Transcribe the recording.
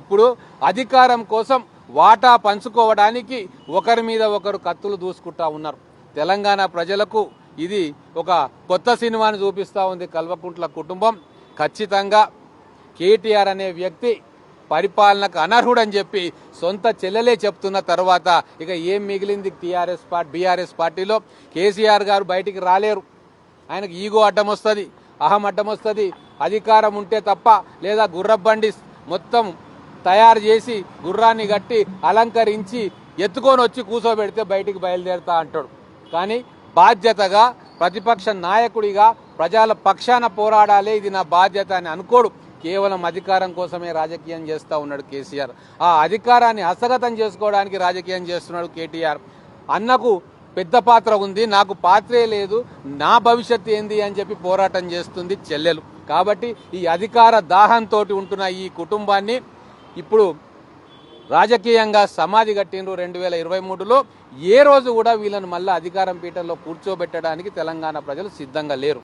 ఇప్పుడు అధికారం కోసం వాటా పంచుకోవడానికి ఒకరి మీద ఒకరు కత్తులు దూసుకుంటా ఉన్నారు. తెలంగాణ ప్రజలకు ఇది ఒక కొత్త సినిమాని చూపిస్తూ ఉంది. కల్వకుంట్ల కుటుంబం ఖచ్చితంగా కేటీఆర్ అనే వ్యక్తి పరిపాలనకు అనర్హుడని చెప్పి సొంత చెల్లెలే చెప్తున్న తర్వాత ఇక ఏం మిగిలింది బీఆర్ఎస్ పార్టీలో? కేసీఆర్ గారు బయటికి రాలేరు. ఆయనకు ఈగో అడ్డం వస్తుంది, అహం అడ్డం వస్తుంది. అధికారం ఉంటే తప్ప, లేదా గుర్రబండి మొత్తం తయారు చేసి గుర్రాన్ని కట్టి అలంకరించి ఎత్తుకొని వచ్చి కూర్చోబెడితే బయటికి బయలుదేరుతా అంటాడు. కానీ బాధ్యతగా ప్రతిపక్ష నాయకుడిగా ప్రజల పక్షాన పోరాడాలి, ఇది నా బాధ్యత అని అనుకోడు. కేవలం అధికారం కోసమే రాజకీయం చేస్తూ ఉన్నాడు కేసీఆర్. ఆ అధికారాన్ని హస్తగతం చేసుకోవడానికి రాజకీయం చేస్తున్నాడు కేటీఆర్. అన్నకు పెద్ద పాత్ర ఉంది, నాకు పాత్రే లేదు, నా భవిష్యత్తు ఏంది అని చెప్పి పోరాటం చేస్తుంది చెల్లెలు. కాబట్టి ఈ అధికార దాహంతో ఉంటున్న ఈ కుటుంబాన్ని ఇప్పుడు రాజకీయంగా సమాధి కట్టిండ్రు. 2023లో ఏ రోజు కూడా వీళ్ళని మళ్ళీ అధికారం పీఠంలో కూర్చోబెట్టడానికి తెలంగాణ ప్రజలు సిద్ధంగా లేరు.